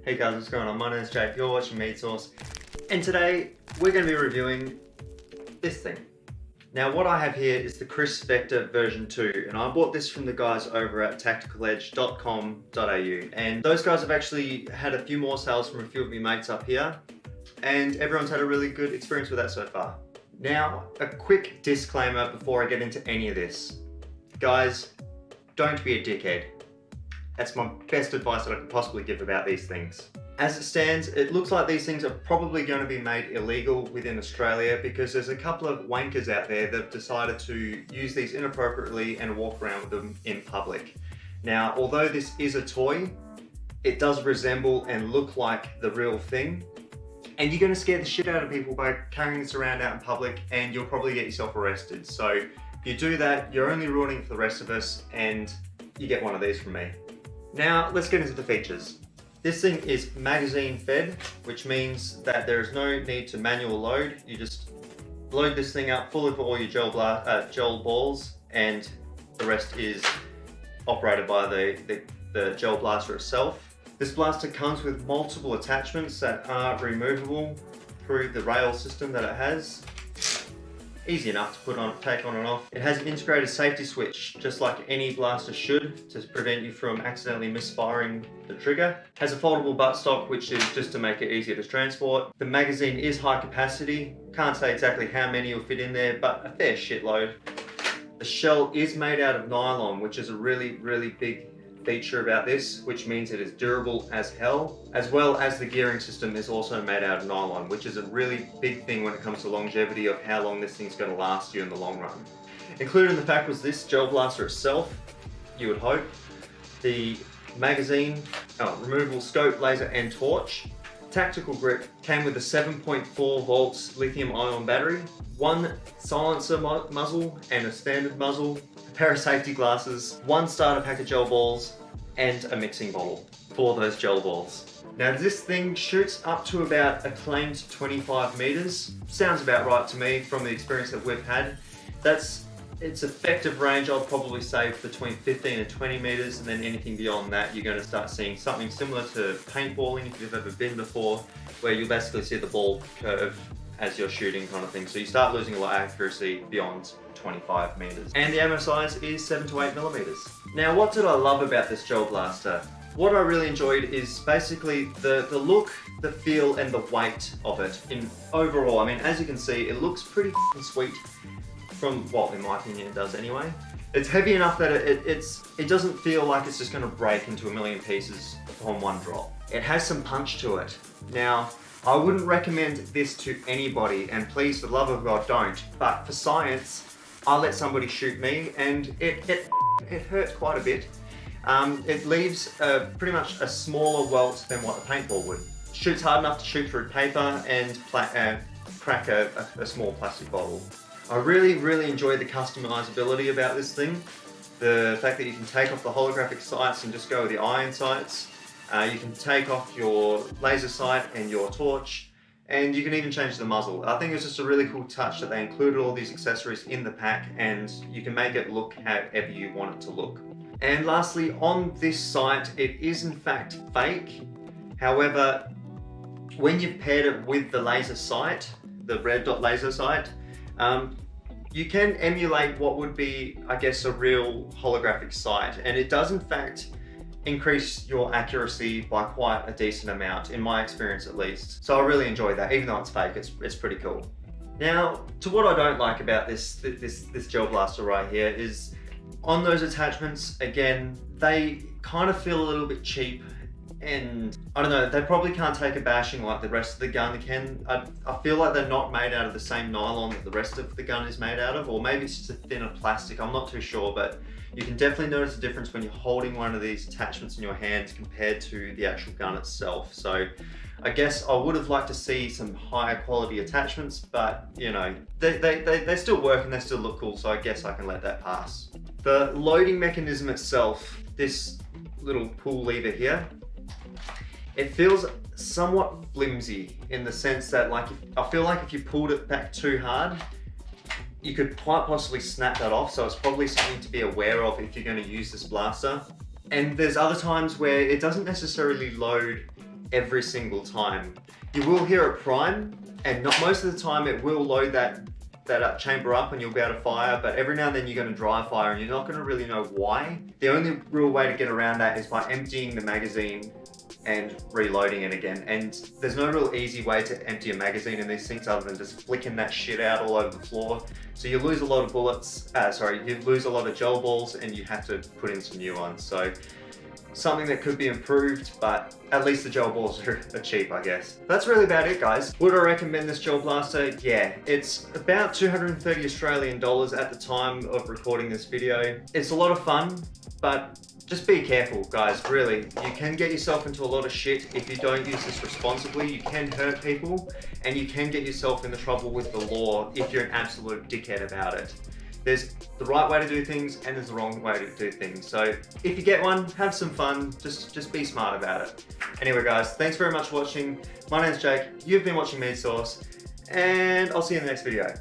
Hey guys, what's going on? My name is Jake, you're watching Mead, and today we're going to be reviewing this thing. Now what I have here is the Kriss Vector version 2, and I bought this from the guys over at tacticaledge.com.au, and those guys have actually had a few more sales from a few of my mates up here, and everyone's had a really good experience with that so far. Now, a quick disclaimer before I get into any of this. Guys, don't be a dickhead. That's my best advice that I could possibly give about these things. As it stands, it looks like these things are probably going to be made illegal within Australia because there's a couple of wankers out there that have decided to use these inappropriately and walk around with them in public. Now, although this is a toy, it does resemble and look like the real thing. And you're going to scare the shit out of people by carrying this around out in public, and you'll probably get yourself arrested. So if you do that, you're only ruining it for the rest of us, and you get one of these from me. Now, let's get into the features. This thing is magazine fed, which means that there is no need to manual load. You just load this thing up full of all your gel balls, and the rest is operated by the gel blaster itself. This blaster comes with multiple attachments that are removable through the rail system that it has. Easy enough to put on, take on and off. It has an integrated safety switch, just like any blaster should, to prevent you from accidentally misfiring the trigger. It has a foldable buttstock, which is just to make it easier to transport. The magazine is high capacity. Can't say exactly how many will fit in there, but a fair shitload. The shell is made out of nylon, which is a really, really big feature about this, which means it is durable as hell, as well as the gearing system is also made out of nylon, which is a really big thing when it comes to longevity of how long this thing's going to last you in the long run. Included in the pack was this gel blaster itself, you would hope, the magazine, removable scope, laser and torch. Tactical grip came with a 7.4 volts lithium ion battery, one silencer muzzle and a standard muzzle, a pair of safety glasses, one starter pack of gel balls, and a mixing bottle for those gel balls. Now this thing shoots up to about a claimed 25 meters. Sounds about right to me from the experience that we've had. Its effective range, I'd probably say between 15 and 20 meters, and then anything beyond that, you're going to start seeing something similar to paintballing if you've ever been before, where you'll basically see the ball curve as you're shooting kind of thing. So you start losing a lot of accuracy beyond 25 meters. And the ammo size is 7 to 8 millimeters. Now, what did I love about this gel blaster? What I really enjoyed is basically the look, the feel, and the weight of it in overall. I mean, as you can see, it looks pretty sweet. Well, in my opinion, it does anyway. It's heavy enough that it doesn't feel like it's just going to break into a million pieces upon one drop. It has some punch to it. Now, I wouldn't recommend this to anybody, and please, for the love of God, don't. But for science, I let somebody shoot me, and it hurt quite a bit. It leaves pretty much a smaller welt than what a paintball would. Shoots hard enough to shoot through paper and crack a small plastic bottle. I really, really enjoy the customizability about this thing. The fact that you can take off the holographic sights and just go with the iron sights. You can take off your laser sight and your torch, and you can even change the muzzle. I think it's just a really cool touch that they included all these accessories in the pack, and you can make it look however you want it to look. And lastly, on this sight, it is in fact fake. However, when you've paired it with the laser sight, the red dot laser sight, you can emulate what would be, I guess, a real holographic sight, and it does in fact increase your accuracy by quite a decent amount, in my experience at least. So I really enjoy that, even though it's fake, it's pretty cool. Now, to what I don't like about this gel blaster right here is on those attachments, again, they kind of feel a little bit cheap. And I don't know, they probably can't take a bashing like the rest of the gun can. I feel like they're not made out of the same nylon that the rest of the gun is made out of, or maybe it's just a thinner plastic, I'm not too sure, but you can definitely notice a difference when you're holding one of these attachments in your hand compared to the actual gun itself. So I guess I would have liked to see some higher quality attachments, but you know, they still work and they still look cool, so I guess I can let that pass. The loading mechanism itself, this little pull lever here, it feels somewhat flimsy in the sense that I feel like if you pulled it back too hard, you could quite possibly snap that off, so it's probably something to be aware of if you're going to use this blaster. And there's other times where it doesn't necessarily load every single time. You will hear it prime, and not most of the time it will load that chamber up and you'll be able to fire, but every now and then you're going to dry fire and you're not going to really know why. The only real way to get around that is by emptying the magazine and reloading it again. And there's no real easy way to empty a magazine in these things other than just flicking that shit out all over the floor. So you lose a lot of bullets, you lose a lot of gel balls and you have to put in some new ones. So something that could be improved, but at least the gel balls are cheap, I guess. That's really about it, guys. Would I recommend this gel blaster? Yeah, it's about 230 Australian dollars at the time of recording this video. It's a lot of fun, but just be careful, guys, really. You can get yourself into a lot of shit if you don't use this responsibly. You can hurt people, and you can get yourself into trouble with the law if you're an absolute dickhead about it. There's the right way to do things and there's the wrong way to do things. So if you get one, have some fun, just be smart about it. Anyway guys, thanks very much for watching. My name's Jake, you've been watching Mead Sauce, and I'll see you in the next video.